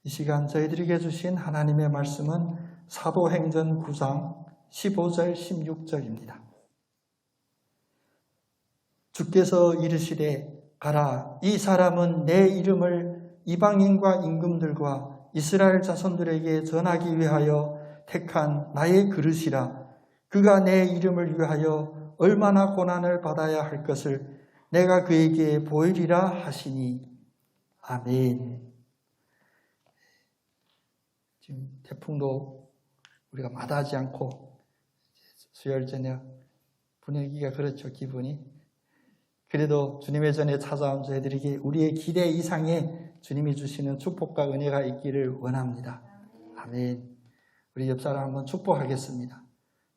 이 시간 저희들에게 주신 하나님의 말씀은 사도행전 9장 15절 16절입니다. 주께서 이르시되 가라, 이 사람은 내 이름을 이방인과 임금들과 이스라엘 자손들에게 전하기 위하여 택한 나의 그릇이라. 그가 내 이름을 위하여 얼마나 고난을 받아야 할 것을 내가 그에게 보이리라 하시니. 아멘. 지금 태풍도 우리가 마다하지 않고 수요일 저녁 분위기가 그렇죠, 기분이. 그래도 주님의 전에 찾아온 저희들에게 우리의 기대 이상의 주님이 주시는 축복과 은혜가 있기를 원합니다. 아멘. 우리 옆 사람 한번 축복하겠습니다.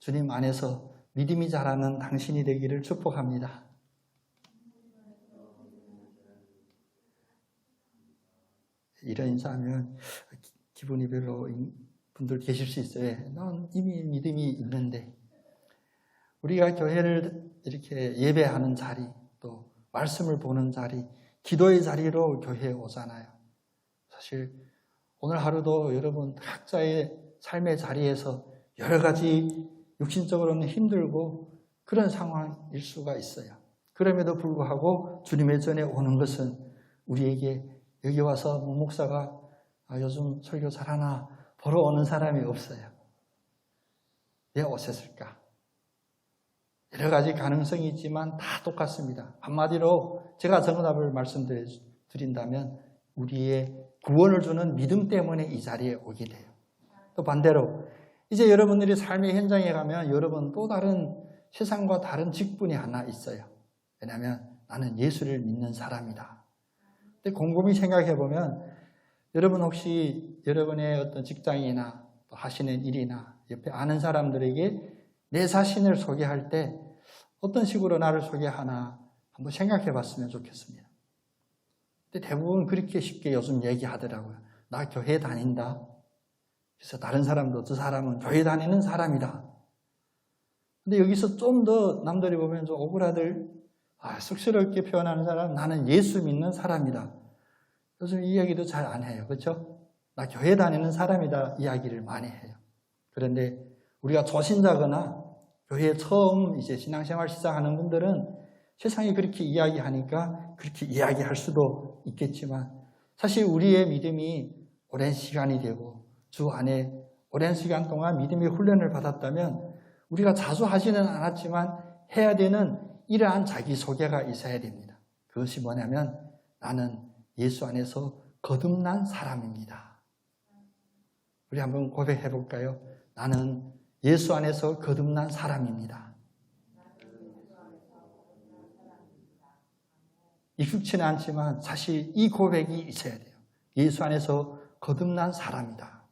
주님 안에서 믿음이 자라는 당신이 되기를 축복합니다. 이런 인사하면 기분이 별로 분들 계실 수 있어요. 난 이미 믿음이 있는데. 우리가 교회를 이렇게 예배하는 자리, 또 말씀을 보는 자리, 기도의 자리로 교회에 오잖아요. 사실 오늘 하루도 여러분 각자의 삶의 자리에서 여러 가지 육신적으로는 힘들고 그런 상황일 수가 있어요. 그럼에도 불구하고 주님의 전에 오는 것은 우리에게 여기 와서 목사가 요즘 설교 잘하나 보러 오는 사람이 없어요. 왜 오셨을까? 여러 가지 가능성이 있지만 다 똑같습니다. 한마디로 제가 정답을 말씀드린다면 우리의 구원을 주는 믿음 때문에 이 자리에 오게 돼요. 또 반대로 이제 여러분들이 삶의 현장에 가면 여러분 또 다른 세상과 다른 직분이 하나 있어요. 왜냐하면 나는 예수를 믿는 사람이다. 근데 곰곰이 생각해 보면 여러분 혹시 여러분의 어떤 직장이나 또 하시는 일이나 옆에 아는 사람들에게 내 자신을 소개할 때 어떤 식으로 나를 소개하나 한번 생각해 봤으면 좋겠습니다. 근데 대부분 그렇게 쉽게 요즘 얘기하더라고요. 나 교회 다닌다. 그래서 다른 사람도 저 사람은 교회 다니는 사람이다. 근데 여기서 좀 더 남들이 보면 좀 오그라들, 쑥스럽게 표현하는 사람, 나는 예수 믿는 사람이다. 요즘 이 이야기도 잘 안 해요. 그렇죠? 나 교회 다니는 사람이다 이야기를 많이 해요. 그런데 우리가 초신자거나 교회에 처음 이제 신앙생활 시작하는 분들은 세상이 그렇게 이야기하니까 그렇게 이야기할 수도 있겠지만 사실 우리의 믿음이 오랜 시간이 되고 주 안에 오랜 시간 동안 믿음의 훈련을 받았다면 우리가 자주 하지는 않았지만 해야 되는 이러한 자기소개가 있어야 됩니다. 그것이 뭐냐면 나는 예수 안에서 거듭난 사람입니다. 우리 한번 고백해 볼까요? 나는 예수 안에서 거듭난 사람입니다. 익숙치는 않지만 사실 이 고백이 있어야 돼요. 예수 안에서 거듭난 사람이다.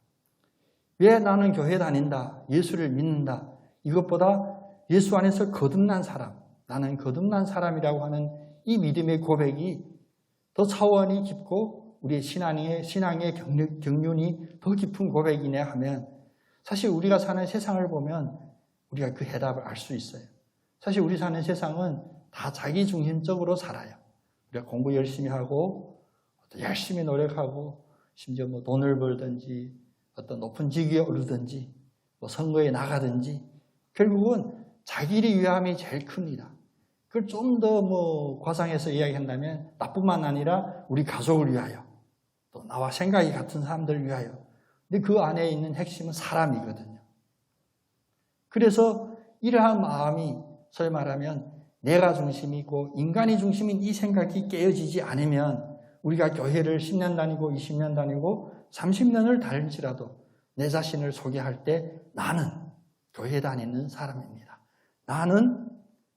왜 나는 교회 다닌다, 예수를 믿는다, 이것보다 예수 안에서 거듭난 사람, 나는 거듭난 사람이라고 하는 이 믿음의 고백이 더 차원이 깊고 우리의 신앙의 경륜이 더 깊은 고백이네 하면 사실 우리가 사는 세상을 보면 우리가 그 해답을 알 수 있어요. 사실 우리 사는 세상은 다 자기중심적으로 살아요. 우리가 공부 열심히 하고 열심히 노력하고 심지어 뭐 돈을 벌든지 어떤 높은 직위에 오르든지 뭐 선거에 나가든지 결국은 자기를 위함이 제일 큽니다. 그걸 좀 더 뭐 과장해서 이야기한다면 나뿐만 아니라 우리 가족을 위하여 또 나와 생각이 같은 사람들을 위하여. 근데 그 안에 있는 핵심은 사람이거든요. 그래서 이러한 마음이 소위 말하면 내가 중심이고 인간이 중심인 이 생각이 깨어지지 않으면 우리가 교회를 10년 다니고 20년 다니고 30년을 다닐지라도 내 자신을 소개할 때 나는 교회 다니는 사람입니다. 나는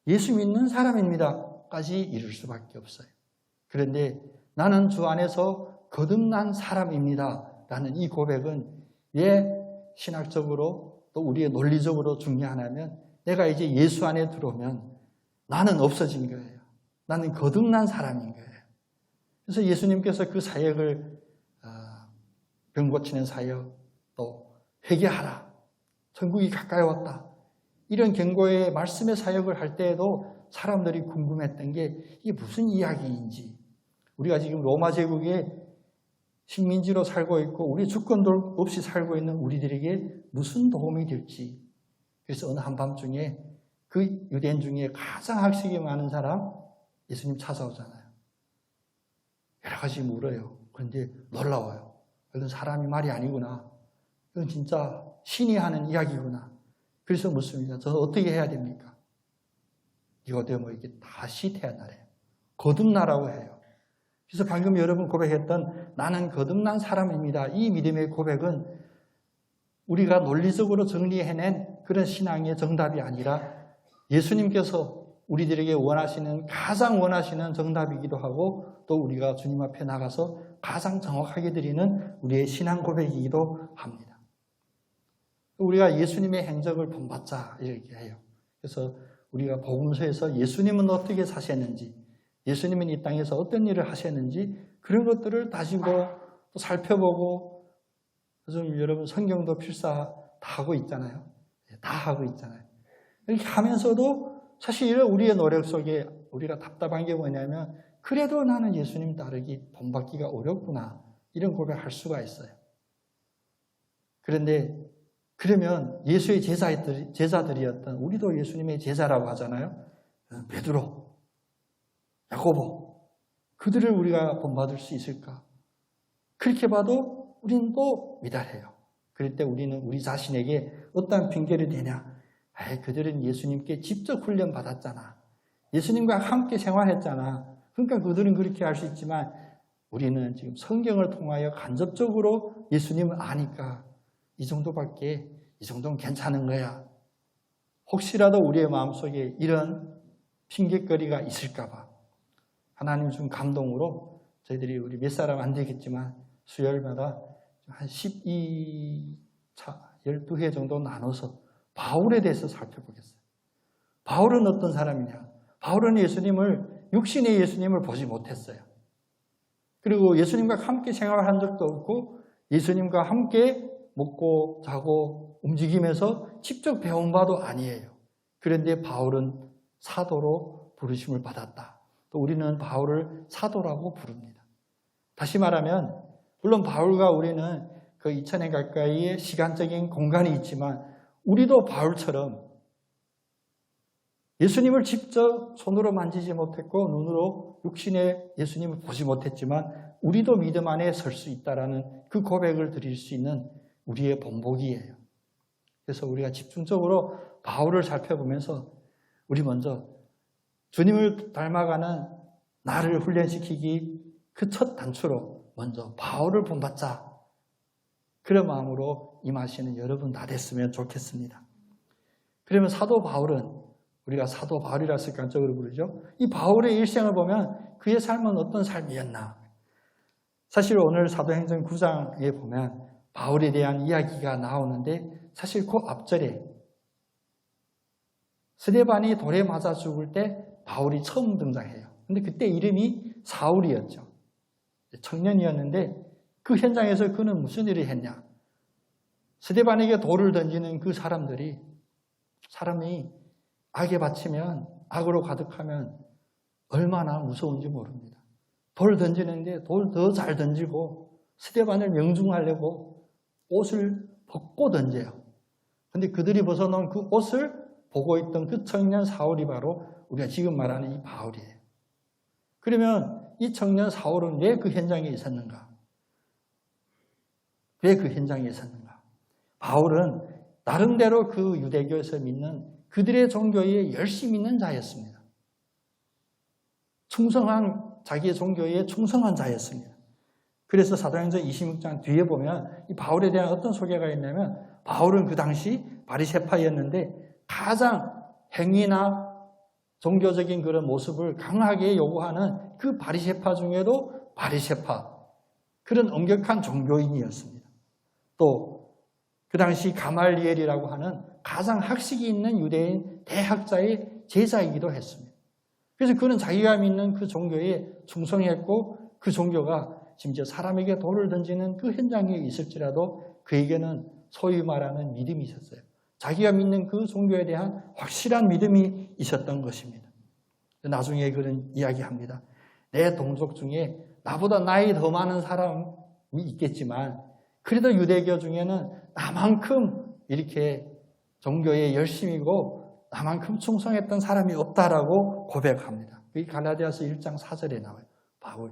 예수 믿는 사람입니다. 까지 이룰 수밖에 없어요. 그런데 나는 주 안에서 거듭난 사람입니다. 라는 이 고백은 왜 신학적으로 또 우리의 논리적으로 중요하냐면 내가 이제 예수 안에 들어오면 나는 없어진 거예요. 나는 거듭난 사람인 거예요. 그래서 예수님께서 그 사역을 병 고치는 사역, 또 회개하라, 천국이 가까이 왔다, 이런 경고의 말씀의 사역을 할 때에도 사람들이 궁금했던 게 이게 무슨 이야기인지. 우리가 지금 로마 제국의 식민지로 살고 있고 우리 주권도 없이 살고 있는 우리들에게 무슨 도움이 될지. 그래서 어느 한밤중에 그 유대인 중에 가장 학식이 많은 사람 예수님 찾아오잖아요. 여러 가지 물어요. 그런데 놀라워요. 이건 사람이 말이 아니구나. 이건 진짜 신이 하는 이야기구나. 그래서 묻습니다. 저는 어떻게 해야 됩니까? 니고데모에게 다시 태어나래요. 거듭나라고 해요. 그래서 방금 여러분 고백했던 나는 거듭난 사람입니다. 이 믿음의 고백은 우리가 논리적으로 정리해낸 그런 신앙의 정답이 아니라 예수님께서 우리들에게 가장 원하시는 정답이기도 하고 또 우리가 주님 앞에 나가서 가장 정확하게 드리는 우리의 신앙 고백이기도 합니다. 우리가 예수님의 행적을 본받자 이렇게 해요. 그래서 우리가 복음서에서 예수님은 어떻게 사셨는지, 예수님은 이 땅에서 어떤 일을 하셨는지 그런 것들을 다시고 또 살펴보고 요즘 여러분 성경도 필사 다 하고 있잖아요. 다 하고 있잖아요. 이렇게 하면서도 사실 우리의 노력 속에 우리가 답답한 게 뭐냐면 그래도 나는 예수님 따르기 본받기가 어렵구나 이런 고백할 수가 있어요. 그런데 그러면 예수의 제자들이었던 우리도 예수님의 제자라고 하잖아요. 베드로, 야고보 그들을 우리가 본받을 수 있을까? 그렇게 봐도 우리는 또 미달해요. 그럴 때 우리는 우리 자신에게 어떠한 핑계를 대냐? 그들은 예수님께 직접 훈련 받았잖아. 예수님과 함께 생활했잖아. 그러니까 그들은 그렇게 할 수 있지만 우리는 지금 성경을 통하여 간접적으로 예수님을 아니까 이 정도는 괜찮은 거야. 혹시라도 우리의 마음속에 이런 핑계거리가 있을까 봐 하나님 준 감동으로 저희들이 우리 몇 사람 안 되겠지만 수요일마다 한 12차, 12회 정도 나눠서 바울에 대해서 살펴보겠어요. 바울은 어떤 사람이냐? 바울은 육신의 예수님을 보지 못했어요. 그리고 예수님과 함께 생활한 적도 없고 예수님과 함께 먹고 자고 움직이면서 직접 배운 바도 아니에요. 그런데 바울은 사도로 부르심을 받았다. 또 우리는 바울을 사도라고 부릅니다. 다시 말하면 물론 바울과 우리는 그 2000년 가까이의 시간적인 공간이 있지만 우리도 바울처럼 예수님을 직접 손으로 만지지 못했고 눈으로 육신의 예수님을 보지 못했지만 우리도 믿음 안에 설 수 있다라는 그 고백을 드릴 수 있는 우리의 본보기예요. 그래서 우리가 집중적으로 바울을 살펴보면서 우리 먼저 주님을 닮아가는 나를 훈련시키기 그 첫 단추로 먼저 바울을 본받자. 그런 마음으로 임하시는 여러분 다 됐으면 좋겠습니다. 그러면 사도 바울은 우리가 사도 바울이라 습관적으로 부르죠. 이 바울의 일생을 보면 그의 삶은 어떤 삶이었나. 사실 오늘 사도행전 9장에 보면 바울에 대한 이야기가 나오는데 사실 그 앞절에 스데반이 돌에 맞아 죽을 때 바울이 처음 등장해요. 근데 그때 이름이 사울이었죠. 청년이었는데 그 현장에서 그는 무슨 일을 했냐. 스데반에게 돌을 던지는 그 사람이 악에 바치면 악으로 가득하면 얼마나 무서운지 모릅니다. 돌 던지는데 돌 더 잘 던지고 스데반을 명중하려고 옷을 벗고 던져요. 그런데 그들이 벗어놓은 그 옷을 보고 있던 그 청년 사울이 바로 우리가 지금 말하는 이 바울이에요. 그러면 이 청년 사울은 왜 그 현장에 있었는가? 왜 그 현장에 있었는가? 바울은 나름대로 그 유대교에서 믿는 그들의 종교에 열심히 있는 자였습니다. 자기의 종교에 충성한 자였습니다. 그래서 사도행전 26장 뒤에 보면 이 바울에 대한 어떤 소개가 있냐면 바울은 그 당시 바리새파였는데 가장 행위나 종교적인 그런 모습을 강하게 요구하는 그 바리새파 중에도 바리새파, 그런 엄격한 종교인이었습니다. 또 그 당시 가말리엘이라고 하는 가장 학식이 있는 유대인 대학자의 제자이기도 했습니다. 그래서 그는 자기가 믿는 그 종교에 충성했고 그 종교가 심지어 사람에게 돌을 던지는 그 현장에 있을지라도 그에게는 소위 말하는 믿음이 있었어요. 자기가 믿는 그 종교에 대한 확실한 믿음이 있었던 것입니다. 나중에 그런 이야기합니다. 내 동족 중에 나보다 나이 더 많은 사람 있겠지만 그래도 유대교 중에는 나만큼 이렇게 종교에 열심이고 나만큼 충성했던 사람이 없다라고 고백합니다. 이 갈라디아서 1장 4절에 나와요. 바울.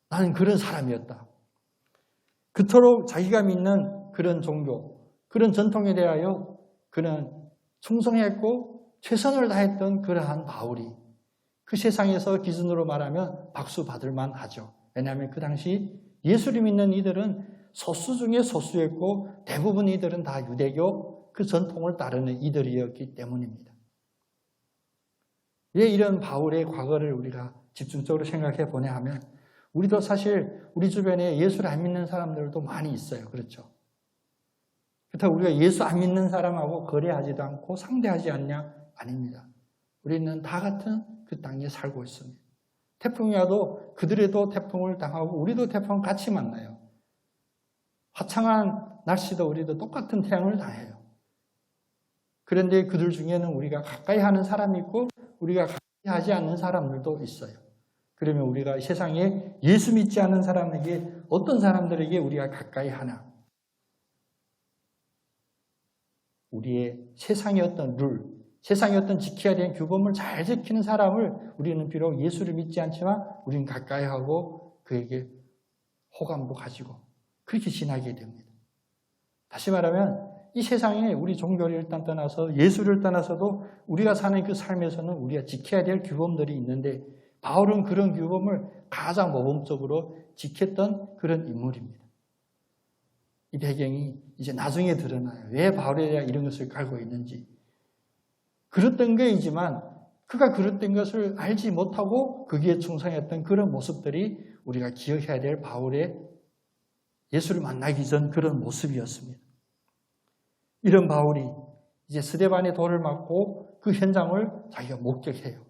나는 그런 사람이었다. 그토록 자기가 믿는 그런 종교, 그런 전통에 대하여 그는 충성했고 최선을 다했던 그러한 바울이 그 세상에서 기준으로 말하면 박수 받을 만하죠. 왜냐하면 그 당시 예수를 믿는 이들은 소수 중에 소수였고 대부분 이들은 다 유대교 그 전통을 따르는 이들이었기 때문입니다. 왜 이런 바울의 과거를 우리가 집중적으로 생각해 보냐 하면 우리도 사실 우리 주변에 예수를 안 믿는 사람들도 많이 있어요. 그렇죠? 그렇다고 우리가 예수 안 믿는 사람하고 거래하지도 않고 상대하지 않냐? 아닙니다. 우리는 다 같은 그 땅에 살고 있습니다. 태풍이 와도 그들에도 태풍을 당하고 우리도 태풍 같이 만나요. 화창한 날씨도 우리도 똑같은 태양을 당해요. 그런데 그들 중에는 우리가 가까이 하는 사람이 있고 우리가 가까이 하지 않는 사람들도 있어요. 그러면 우리가 세상에 예수 믿지 않는 사람에게 어떤 사람들에게 우리가 가까이 하나? 우리의 세상의 어떤 룰, 세상의 어떤 지켜야 되는 규범을 잘 지키는 사람을 우리는 비록 예수를 믿지 않지만 우리는 가까이 하고 그에게 호감도 가지고 그렇게 지나게 됩니다. 다시 말하면 이 세상에 우리 종교를 일단 떠나서 예수를 떠나서도 우리가 사는 그 삶에서는 우리가 지켜야 될 규범들이 있는데 바울은 그런 규범을 가장 모범적으로 지켰던 그런 인물입니다. 이 배경이 이제 나중에 드러나요. 왜 바울에 대한 이런 것을 깔고 있는지. 그랬던 거이지만 그가 그랬던 것을 알지 못하고 거기에 충성했던 그런 모습들이 우리가 기억해야 될 바울의 예수를 만나기 전 그런 모습이었습니다. 이런 바울이 이제 스데반의 돌을 맞고 그 현장을 자기가 목격해요.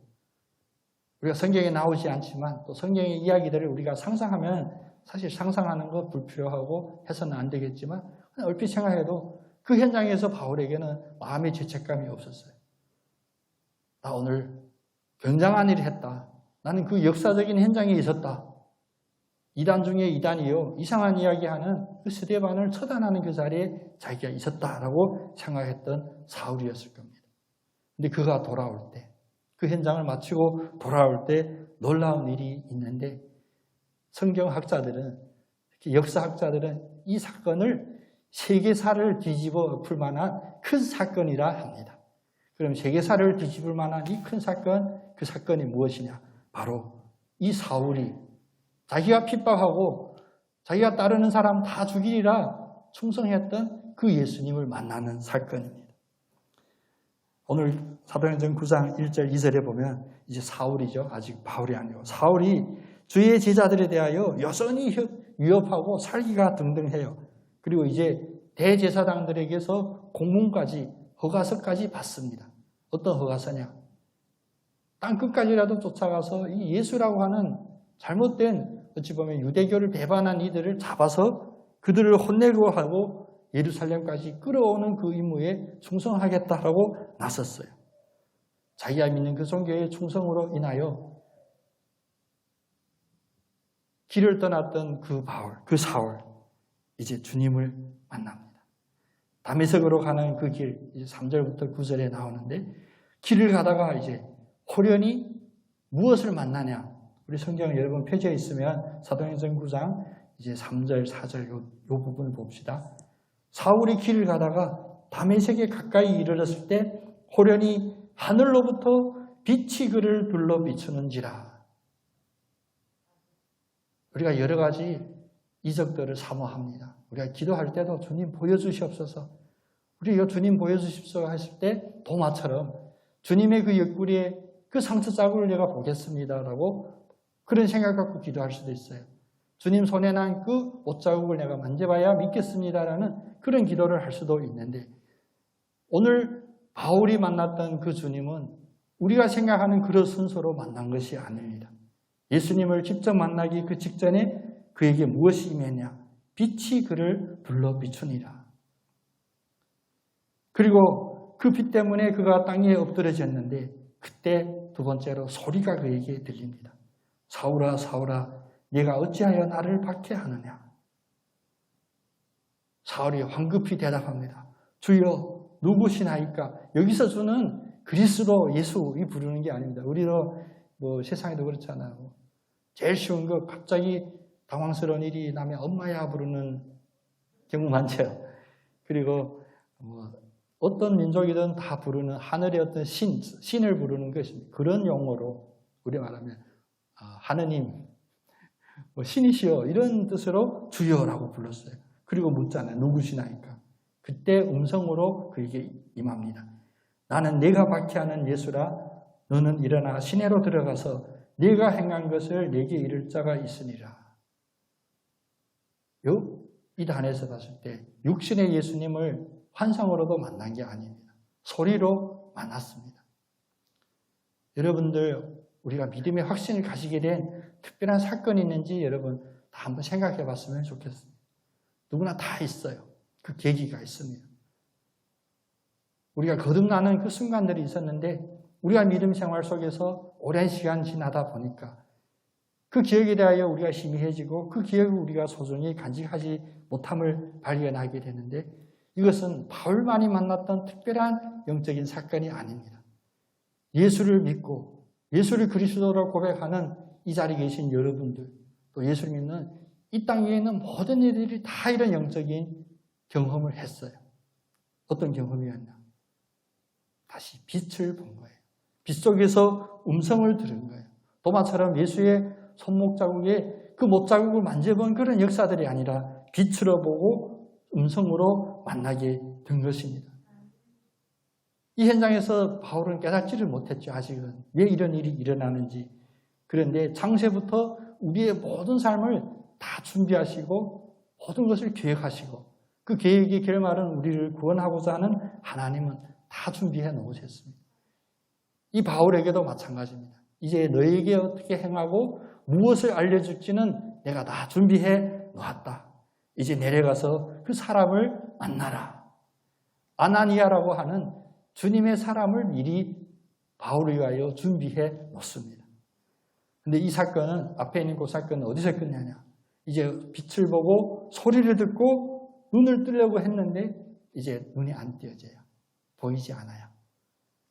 우리가 성경에 나오지 않지만 또 성경의 이야기들을 우리가 상상하면 사실 상상하는 거 불필요하고 해서는 안 되겠지만 얼핏 생각해도 그 현장에서 바울에게는 마음의 죄책감이 없었어요. 나 오늘 굉장한 일을 했다. 나는 그 역사적인 현장에 있었다. 이단 중에 이단이요. 이상한 이야기하는 그 스데반을 처단하는 그 자리에 자기가 있었다라고 생각했던 사울이었을 겁니다. 근데 그가 돌아올 때, 그 현장을 마치고 돌아올 때 놀라운 일이 있는데 성경학자들은, 특히 역사학자들은 이 사건을 세계사를 뒤집어 엎을 만한 큰 사건이라 합니다. 그럼 세계사를 뒤집을 만한 이 큰 사건, 그 사건이 무엇이냐? 바로 이 사울이 자기가 핍박하고 자기가 따르는 사람 다 죽이리라 충성했던 그 예수님을 만나는 사건입니다. 오늘 사도행전 9장 1절 2절에 보면 이제 사울이죠. 아직 바울이 아니고 사울이 주의 제자들에 대하여 여전히 위협하고 살기가 등등해요. 그리고 이제 대제사장들에게서 공문까지 허가서까지 받습니다. 어떤 허가서냐? 땅끝까지라도 쫓아가서 이 예수라고 하는 잘못된 어찌 보면 유대교를 배반한 이들을 잡아서 그들을 혼내고 하고 예루살렘까지 끌어오는 그 임무에 충성하겠다라고 나섰어요. 자기가 믿는 그 종교의 충성으로 인하여 길을 떠났던 그 바울, 그 사울, 이제 주님을 만납니다. 다메섹으로 가는 그 길, 이제 3절부터 9절에 나오는데 길을 가다가 이제 호련히 무엇을 만나냐? 우리 성경 여러 번 펴져 있으면 사도행전 9장 이제 3절, 4절 요 부분을 봅시다. 사울이 길을 가다가 다메섹에 가까이 이르렀을 때 호련히 하늘로부터 빛이 그를 둘러 비추는지라. 우리가 여러 가지 이적들을 사모합니다. 우리가 기도할 때도 주님 보여주시옵소서. 우리 주님 보여주십시오 했을 때 도마처럼 주님의 그 옆구리에 그 상처 자국을 내가 보겠습니다라고 그런 생각 갖고 기도할 수도 있어요. 주님 손에 난 그 옷자국을 내가 만져봐야 믿겠습니다라는 그런 기도를 할 수도 있는데 오늘 바울이 만났던 그 주님은 우리가 생각하는 그런 순서로 만난 것이 아닙니다. 예수님을 직접 만나기 그 직전에 그에게 무엇이 임했냐? 빛이 그를 둘러 비추니라. 그리고 그 빛 때문에 그가 땅에 엎드려졌는데 그때 두 번째로 소리가 그에게 들립니다. 사울아 사울아 네가 어찌하여 나를 박해하느냐? 사울이 황급히 대답합니다. 주여 누구시나이까? 여기서 주는 그리스도 예수 이 부르는 게 아닙니다. 우리도 뭐 세상에도 그렇잖아요. 제일 쉬운 거 갑자기 당황스러운 일이 나면 엄마야 부르는 경우 많죠. 그리고 어떤 민족이든 다 부르는 하늘의 어떤 신을 부르는 것입니다. 그런 용어로 우리 말하면 하느님, 신이시여 이런 뜻으로 주여라고 불렀어요. 그리고 묻잖아요. 누구시나이까? 그때 음성으로 그에게 임합니다. 나는 네가 박해하는 예수라. 너는 일어나 시내로 들어가서 네가 행한 것을 네게 이를 자가 있으니라. 이 단에서 봤을 때 육신의 예수님을 환상으로도 만난 게 아닙니다. 소리로 만났습니다. 여러분들 우리가 믿음의 확신을 가지게 된 특별한 사건이 있는지 여러분 다 한번 생각해 봤으면 좋겠습니다. 누구나 다 있어요. 그 계기가 있습니다. 우리가 거듭나는 그 순간들이 있었는데 우리가 믿음 생활 속에서 오랜 시간 지나다 보니까 그 기억에 대하여 우리가 희미해지고 그 기억을 우리가 소중히 간직하지 못함을 발견하게 되는데 이것은 바울만이 만났던 특별한 영적인 사건이 아닙니다. 예수를 믿고 예수를 그리스도로 고백하는 이 자리에 계신 여러분들 또 예수를 믿는 이 땅 위에 있는 모든 이들이 다 이런 영적인 경험을 했어요. 어떤 경험이었나? 다시 빛을 본 거예요. 빛 속에서 음성을 들은 거예요. 도마처럼 예수의 손목 자국에 그 못자국을 만져본 그런 역사들이 아니라 빛으로 보고 음성으로 만나게 된 것입니다. 이 현장에서 바울은 깨닫지를 못했죠. 아직은 왜 이런 일이 일어나는지. 그런데 창세부터 우리의 모든 삶을 다 준비하시고 모든 것을 계획하시고 그 계획의 결말은 우리를 구원하고자 하는 하나님은 다 준비해 놓으셨습니다. 이 바울에게도 마찬가지입니다. 이제 너에게 어떻게 행하고 무엇을 알려줄지는 내가 다 준비해 놓았다. 이제 내려가서 그 사람을 만나라. 아나니아라고 하는 주님의 사람을 미리 바울을 위하여 준비해 놓습니다. 그런데 이 사건은 앞에 있는 그 사건은 어디서 끝나냐? 이제 빛을 보고 소리를 듣고 눈을 뜨려고 했는데 이제 눈이 안 띄어져요. 보이지 않아요.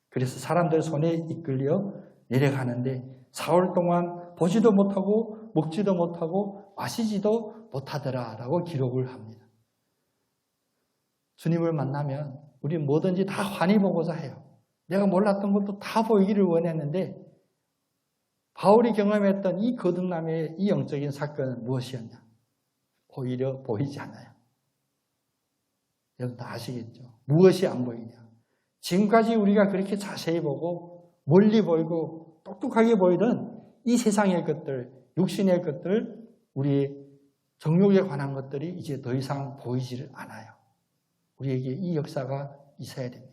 그래서 사람들 손에 이끌려 내려가는데 사흘 동안 보지도 못하고 먹지도 못하고 마시지도 못하더라라고 기록을 합니다. 주님을 만나면 우리 뭐든지 다 환히 보고자 해요. 내가 몰랐던 것도 다 보이기를 원했는데 바울이 경험했던 이 거듭남의 이 영적인 사건은 무엇이었냐? 오히려 보이지 않아요. 여러분 다 아시겠죠? 무엇이 안 보이냐? 지금까지 우리가 그렇게 자세히 보고 멀리 보이고 똑똑하게 보이던 이 세상의 것들, 육신의 것들, 우리 정욕에 관한 것들이 이제 더 이상 보이지를 않아요. 우리에게 이 역사가 있어야 됩니다.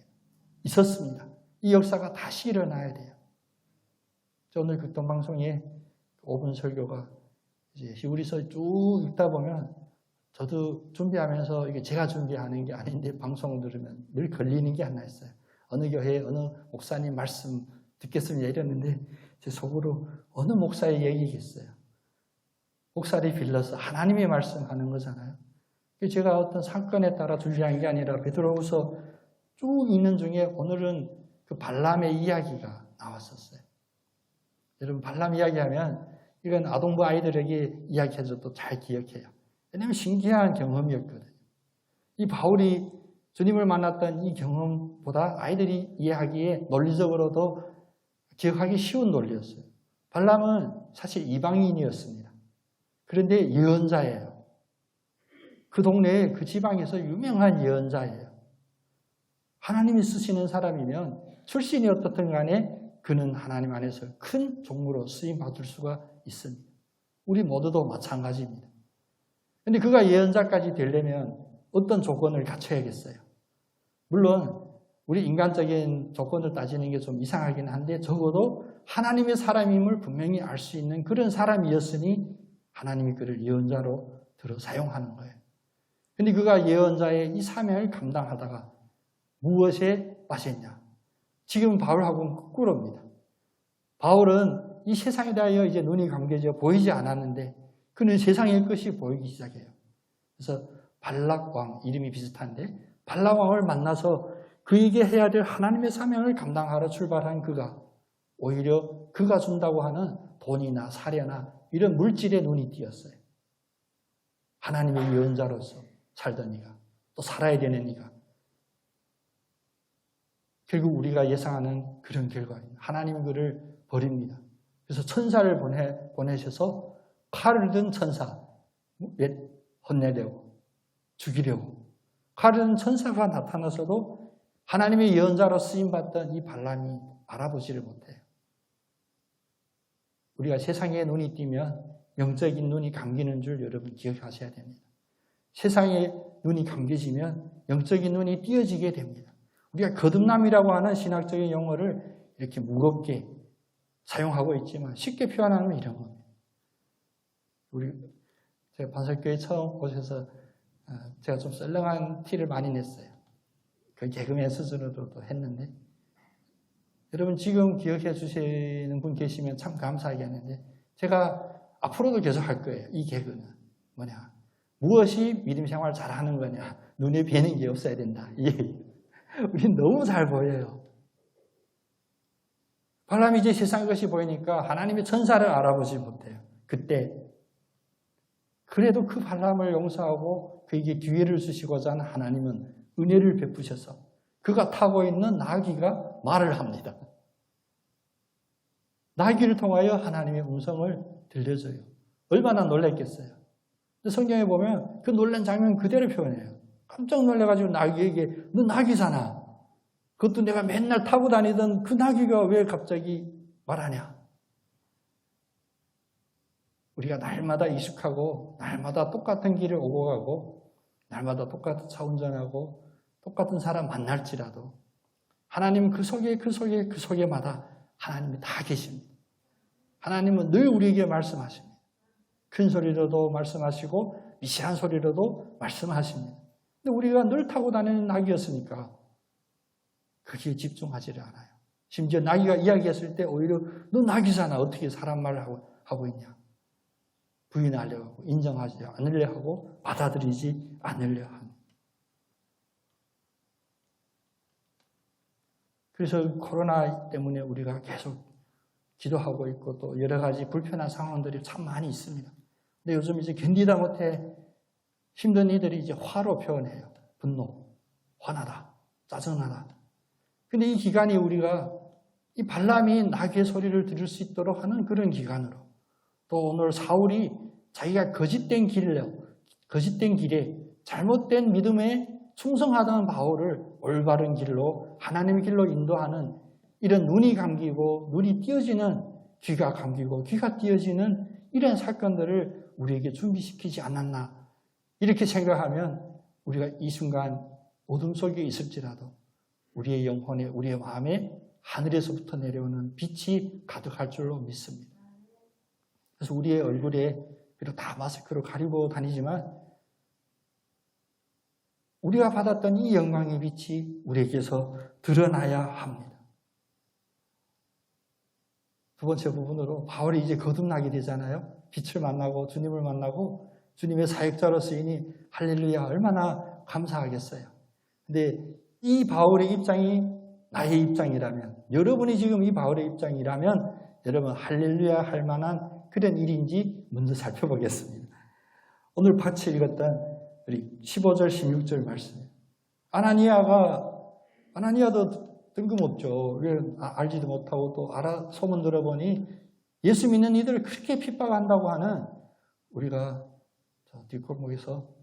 있었습니다. 이 역사가 다시 일어나야 돼요. 오늘 극동방송에 5분 설교가 이제 히브리서 쭉 읽다 보면 저도 준비하면서 이게 제가 준비하는 게 아닌데 방송 들으면 늘 걸리는 게 하나 있어요. 어느 교회 어느 목사님 말씀 듣겠습니다 이랬는데 제 속으로 어느 목사의 얘기겠어요. 목사를 빌려서 하나님의 말씀하는 거잖아요. 제가 어떤 사건에 따라 준비한 게 아니라 베드로후서 쭉 읽는 중에 오늘은 그 발람의 이야기가 나왔었어요. 여러분 발람 이야기하면 이건 아동부 아이들에게 이야기해줘도 잘 기억해요. 왜냐하면 신기한 경험이었거든요. 이 바울이 주님을 만났던 이 경험보다 아이들이 이해하기에 논리적으로도 기억하기 쉬운 논리였어요. 발람은 사실 이방인이었습니다. 그런데 예언자예요. 그 동네에 그 지방에서 유명한 예언자예요. 하나님이 쓰시는 사람이면 출신이 어떻든 간에 그는 하나님 안에서 큰 종으로 쓰임받을 수가 있습니다. 우리 모두도 마찬가지입니다. 그런데 그가 예언자까지 되려면 어떤 조건을 갖춰야겠어요? 물론 우리 인간적인 조건을 따지는 게 좀 이상하긴 한데 적어도 하나님의 사람임을 분명히 알 수 있는 그런 사람이었으니 하나님이 그를 예언자로 들어 사용하는 거예요. 그런데 그가 예언자의 이 사명을 감당하다가 무엇에 빠졌냐? 지금 바울하고는 거꾸로입니다. 바울은 이 세상에 대하여 이제 눈이 감겨져 보이지 않았는데 그는 세상의 것이 보이기 시작해요. 그래서 발락 왕, 이름이 비슷한데 발락 왕을 만나서 그에게 해야 될 하나님의 사명을 감당하러 출발한 그가 오히려 그가 준다고 하는 돈이나 사려나 이런 물질에 눈이 띄었어요. 하나님의 예언자로서 살던 이가, 또 살아야 되는 이가. 결국 우리가 예상하는 그런 결과입니다. 하나님은 그를 버립니다. 그래서 천사를 보내셔서 칼을 든 천사, 혼내려고, 죽이려고. 칼을 든 천사가 나타나서도 하나님의 예언자로 쓰임받던 이 발람이 알아보지를 못해요. 우리가 세상에 눈이 띄면 영적인 눈이 감기는 줄 여러분 기억하셔야 됩니다. 세상에 눈이 감겨지면 영적인 눈이 띄어지게 됩니다. 우리가 거듭남이라고 하는 신학적인 용어를 이렇게 무겁게 사용하고 있지만 쉽게 표현하면 이런 겁니다. 제가 반석교회 처음 오셔서 제가 좀 썰렁한 티를 많이 냈어요. 그 개그맨 수준으로도 했는데 여러분 지금 기억해 주시는 분 계시면 참 감사하겠는데 제가 앞으로도 계속 할 거예요. 이 개그는 뭐냐? 무엇이 믿음 생활 잘하는 거냐? 눈에 뵈는 게 없어야 된다. 우린 너무 잘 보여요. 발람이 이제 세상 것이 보이니까 하나님의 천사를 알아보지 못해요. 그때 그래도 그 발람을 용서하고 그에게 기회를 주시고자 하는 하나님은 은혜를 베푸셔서 그가 타고 있는 나귀가 말을 합니다. 나귀를 통하여 하나님의 음성을 들려줘요. 얼마나 놀랐겠어요. 성경에 보면 그 놀란 장면 그대로 표현해요. 깜짝 놀라가지고 나귀에게 너 나귀잖아. 그것도 내가 맨날 타고 다니던 그 나귀가 왜 갑자기 말하냐. 우리가 날마다 익숙하고 날마다 똑같은 길을 오고 가고 날마다 똑같은 차 운전하고 똑같은 사람 만날지라도 하나님은 그 속에마다 하나님이 다 계십니다. 하나님은 늘 우리에게 말씀하십니다. 큰 소리로도 말씀하시고 미세한 소리로도 말씀하십니다. 근데 우리가 늘 타고 다니는 나귀였으니까 거기에 집중하지를 않아요. 심지어 나귀가 이야기했을 때 오히려 너 나귀잖아. 어떻게 사람 말을 하고 있냐. 부인하려고 하고 인정하지 않으려 하고 받아들이지 않으려 하는. 그래서 코로나 때문에 우리가 계속 기도하고 있고 또 여러 가지 불편한 상황들이 참 많이 있습니다. 근데 요즘 이제 견디다 못해 힘든 이들이 이제 화로 표현해요. 분노, 화나다, 짜증나다. 근데 이 기간이 우리가 이 발람이 나귀의 소리를 들을 수 있도록 하는 그런 기간으로 또 오늘 사울이 자기가 거짓된 길에 잘못된 믿음에 충성하던 바울을 올바른 길로 하나님의 길로 인도하는 이런 눈이 감기고 눈이 띄어지는 귀가 감기고 귀가 띄어지는 이런 사건들을 우리에게 준비시키지 않았나 이렇게 생각하면 우리가 이 순간 어둠 속에 있을지라도 우리의 영혼에 우리의 마음에 하늘에서부터 내려오는 빛이 가득할 줄로 믿습니다. 그래서 우리의 얼굴에 비록 다 마스크로 가리고 다니지만 우리가 받았던 이 영광의 빛이 우리에게서 드러나야 합니다. 두 번째 부분으로 바울이 이제 거듭나게 되잖아요. 빛을 만나고 주님을 만나고 주님의 사역자로 쓰이니 할렐루야 얼마나 감사하겠어요. 근데 이 바울의 입장이 나의 입장이라면 여러분이 지금 이 바울의 입장이라면 여러분 할렐루야 할 만한 그런 일인지 먼저 살펴보겠습니다. 오늘 같이 읽었던 우리 15절 16절 말씀이에요. 아나니아도 뜬금없죠. 알지도 못하고 또 소문 들어보니 예수 믿는 이들을 그렇게 핍박한다고 하는 우리가 뒷골목에서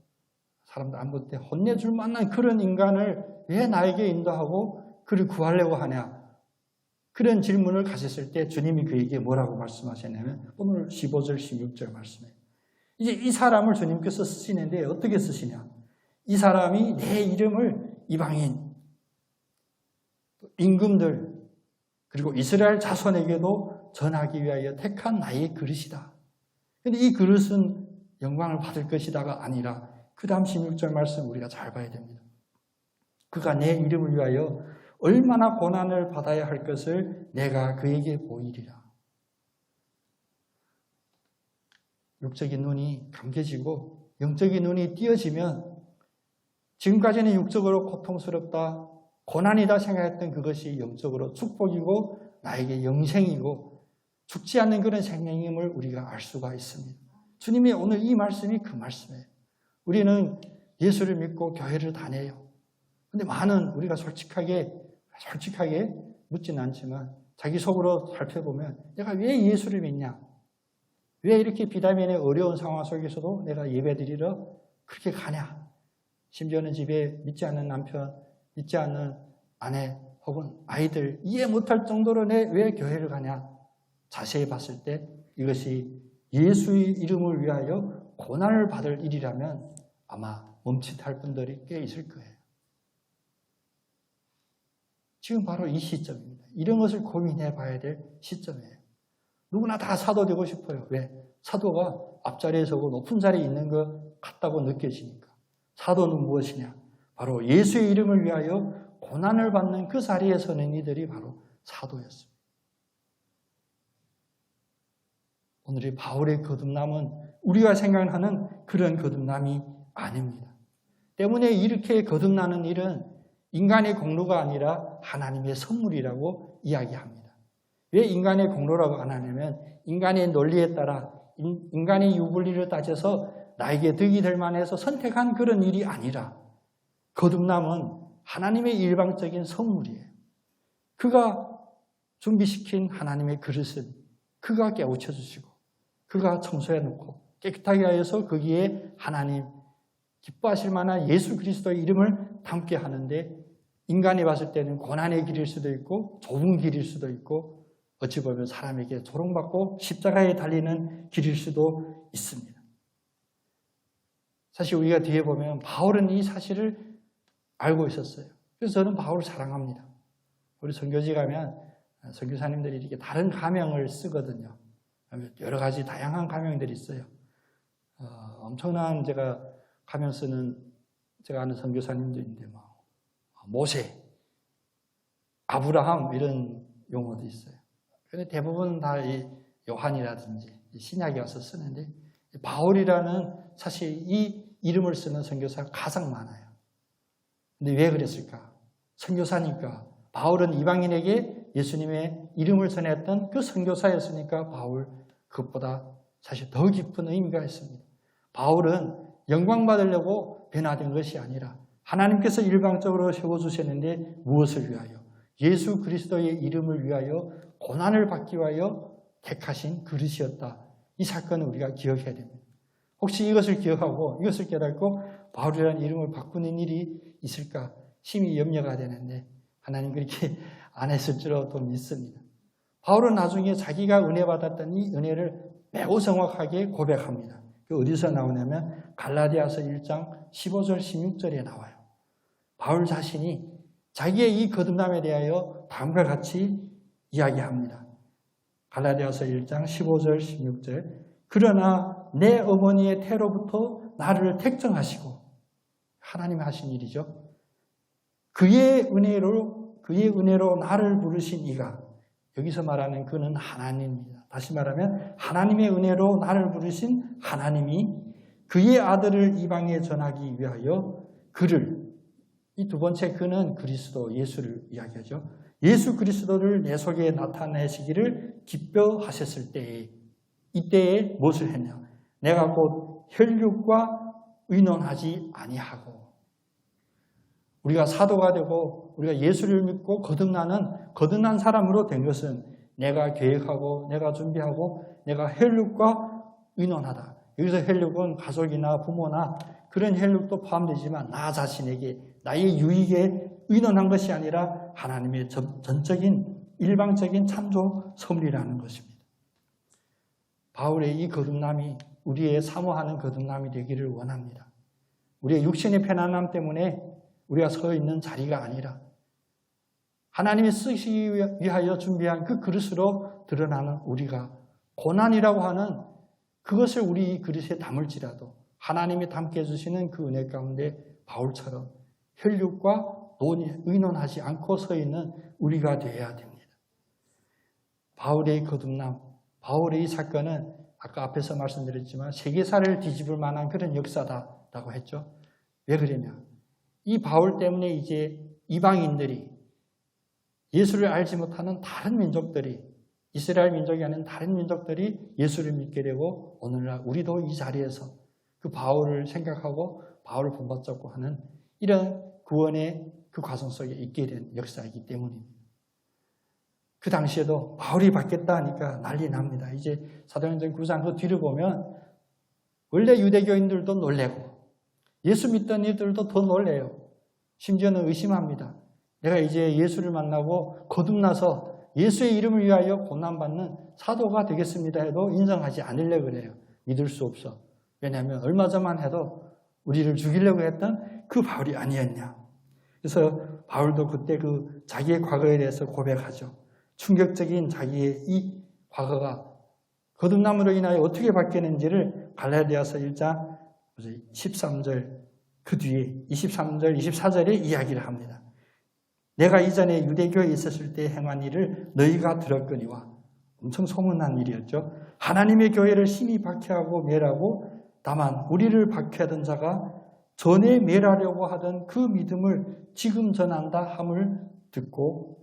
사람들 안 볼 때 혼내줄 만한 그런 인간을 왜 나에게 인도하고 그를 구하려고 하냐. 그런 질문을 가졌을 때 주님이 그에게 뭐라고 말씀하셨냐면 오늘 15절 16절 말씀이에요. 이제 이 사람을 주님께서 쓰시는데 어떻게 쓰시냐. 이 사람이 내 이름을 이방인, 임금들 그리고 이스라엘 자손에게도 전하기 위하여 택한 나의 그릇이다. 그런데 이 그릇은 영광을 받을 것이다가 아니라 그 다음 16절 말씀 우리가 잘 봐야 됩니다. 그가 내 이름을 위하여 얼마나 고난을 받아야 할 것을 내가 그에게 보이리라. 육적인 눈이 감겨지고 영적인 눈이 띄어지면 지금까지는 육적으로 고통스럽다, 고난이다 생각했던 그것이 영적으로 축복이고 나에게 영생이고 죽지 않는 그런 생명임을 우리가 알 수가 있습니다. 주님이 오늘 이 말씀이 그 말씀이에요. 우리는 예수를 믿고 교회를 다녀요. 근데 많은 우리가 솔직하게 묻지는 않지만 자기 속으로 살펴보면 내가 왜 예수를 믿냐? 왜 이렇게 비단면의 어려운 상황 속에서도 내가 예배드리러 그렇게 가냐? 심지어는 집에 믿지 않는 남편, 믿지 않는 아내 혹은 아이들 이해 못할 정도로 내 왜 교회를 가냐? 자세히 봤을 때 이것이 예수의 이름을 위하여 고난을 받을 일이라면 아마 멈칫할 분들이 꽤 있을 거예요. 지금 바로 이 시점입니다. 이런 것을 고민해 봐야 될 시점이에요. 누구나 다 사도 되고 싶어요. 왜? 사도가 앞자리에 서고 높은 자리에 있는 것 같다고 느껴지니까. 사도는 무엇이냐? 바로 예수의 이름을 위하여 고난을 받는 그 자리에 서는 이들이 바로 사도였습니다. 오늘의 바울의 거듭남은 우리가 생각하는 그런 거듭남이 아닙니다. 때문에 이렇게 거듭나는 일은 인간의 공로가 아니라 하나님의 선물이라고 이야기합니다. 왜 인간의 공로라고 안 하냐면 인간의 논리에 따라 인간의 유불리를 따져서 나에게 득이 될 만해서 선택한 그런 일이 아니라 거듭남은 하나님의 일방적인 선물이에요. 그가 준비시킨 하나님의 그릇은 그가 깨우쳐 주시고 그가 청소해 놓고 깨끗하게 하여서 거기에 하나님 기뻐하실 만한 예수 그리스도의 이름을 담게 하는데 인간이 봤을 때는 고난의 길일 수도 있고 좁은 길일 수도 있고 어찌 보면 사람에게 조롱받고 십자가에 달리는 길일 수도 있습니다. 사실 우리가 뒤에 보면 바울은 이 사실을 알고 있었어요. 그래서 저는 바울을 사랑합니다. 우리 선교지 가면 선교사님들이 이렇게 다른 가명을 쓰거든요. 여러 가지 다양한 가명들이 있어요. 엄청난 제가 가명 쓰는 제가 아는 선교사님도 있는데 모세, 아브라함 이런 용어도 있어요. 그런데 대부분 다 이 요한이라든지 신약에 와서 쓰는데 바울이라는 사실 이 이름을 쓰는 선교사가 가장 많아요. 근데 왜 그랬을까? 선교사니까. 바울은 이방인에게 예수님의 이름을 전했던 그 선교사였으니까 바울 그것보다 사실 더 깊은 의미가 있습니다. 바울은 영광 받으려고 변화된 것이 아니라 하나님께서 일방적으로 세워주셨는데 무엇을 위하여? 예수 그리스도의 이름을 위하여 고난을 받기 위하여 택하신 그릇이었다. 이 사건을 우리가 기억해야 됩니다. 혹시 이것을 기억하고 이것을 깨닫고 바울이라는 이름을 바꾸는 일이 있을까 심히 염려가 되는데 하나님 그렇게 안 했을 줄도 믿습니다. 바울은 나중에 자기가 은혜 받았던 이 은혜를 매우 정확하게 고백합니다. 그 어디서 나오냐면 갈라디아서 1장 15절 16절에 나와요. 바울 자신이 자기의 이 거듭남에 대하여 다음과 같이 이야기합니다. 갈라디아서 1장 15절 16절 그러나 내 어머니의 태로부터 나를 택정하시고 하나님이 하신 일이죠. 그의 은혜로 나를 부르신 이가 여기서 말하는 그는 하나님입니다. 다시 말하면 하나님의 은혜로 나를 부르신 하나님이 그의 아들을 이방에 전하기 위하여 그를 이 두 번째 그는 그리스도 예수를 이야기하죠. 예수 그리스도를 내 속에 나타내시기를 기뻐하셨을 때에 이때에 무엇을 했냐? 내가 곧 혈육과 의논하지 아니하고 우리가 사도가 되고 우리가 예수를 믿고 거듭난 사람으로 된 것은 내가 계획하고 내가 준비하고 내가 혈육과 의논하다. 여기서 혈육은 가족이나 부모나 그런 혈육도 포함되지만 나 자신에게 나의 유익에 의논한 것이 아니라 하나님의 전적인 일방적인 창조 섭리라는 것입니다. 바울의 이 거듭남이 우리의 사모하는 거듭남이 되기를 원합니다. 우리의 육신의 편안함 때문에 우리가 서 있는 자리가 아니라 하나님이 쓰시기 위하여 준비한 그 그릇으로 드러나는 우리가 고난이라고 하는 그것을 우리 그릇에 담을지라도 하나님이 담게 해주시는 그 은혜 가운데 바울처럼 혈육과 의논하지 않고 서 있는 우리가 되어야 됩니다. 바울의 거듭남, 바울의 이 사건은 아까 앞에서 말씀드렸지만 세계사를 뒤집을 만한 그런 역사다라고 했죠. 왜 그러냐? 이 바울 때문에 이제 이방인들이 예수를 알지 못하는 다른 민족들이 이스라엘 민족이 아닌 다른 민족들이 예수를 믿게 되고 오늘날 우리도 이 자리에서 그 바울을 생각하고 바울을 본받자고 하는 이런 구원의 그 과정 속에 있게 된 역사이기 때문입니다. 그 당시에도 바울이 받겠다 하니까 난리 납니다. 이제 사도행전 9장 그 뒤를 보면 원래 유대교인들도 놀래고 예수 믿던 이들도 더 놀래요. 심지어는 의심합니다. 내가 이제 예수를 만나고 거듭나서 예수의 이름을 위하여 고난받는 사도가 되겠습니다 해도 인정하지 않으려고 그래요. 믿을 수 없어. 왜냐하면 얼마 전만 해도 우리를 죽이려고 했던 그 바울이 아니었냐. 그래서 바울도 그때 그 자기의 과거에 대해서 고백하죠. 충격적인 자기의 이 과거가 거듭남으로 인하여 어떻게 바뀌었는지를 갈라디아서 1장 13절 그 뒤에 23절, 24절에 이야기를 합니다. 내가 이전에 유대교에 있었을 때 행한 일을 너희가 들었거니와 엄청 소문난 일이었죠. 하나님의 교회를 심히 박해하고 멸하고 다만 우리를 박해하던 자가 전에 멸하려고 하던 그 믿음을 지금 전한다 함을 듣고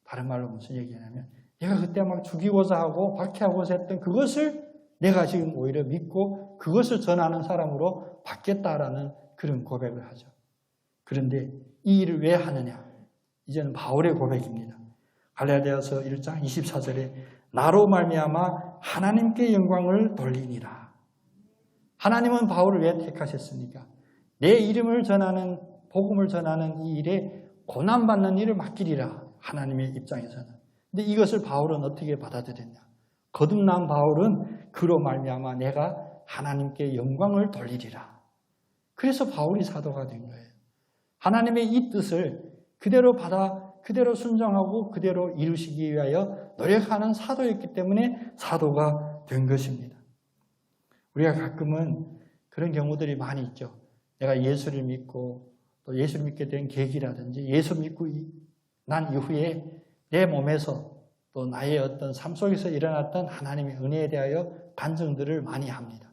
다른 말로 무슨 얘기냐면 내가 그때 막 죽이고자 하고 박해하고자 했던 그것을 내가 지금 오히려 믿고 그것을 전하는 사람으로 바뀌었다라는 그런 고백을 하죠. 그런데 이 일을 왜 하느냐? 이제는 바울의 고백입니다. 갈라디아서 1장 24절에 나로 말미암아 하나님께 영광을 돌리니라. 하나님은 바울을 왜 택하셨습니까? 내 이름을 전하는 복음을 전하는 이 일에 고난받는 일을 맡기리라. 하나님의 입장에서는. 근데 이것을 바울은 어떻게 받아들였냐? 거듭난 바울은 그로 말미암아 내가 하나님께 영광을 돌리리라. 그래서 바울이 사도가 된 거예요. 하나님의 이 뜻을 그대로 받아 그대로 순종하고 그대로 이루시기 위하여 노력하는 사도였기 때문에 사도가 된 것입니다. 우리가 가끔은 그런 경우들이 많이 있죠. 내가 예수를 믿고 또 예수를 믿게 된 계기라든지 예수 믿고 난 이후에 내 몸에서 또 나의 어떤 삶 속에서 일어났던 하나님의 은혜에 대하여 간증들을 많이 합니다.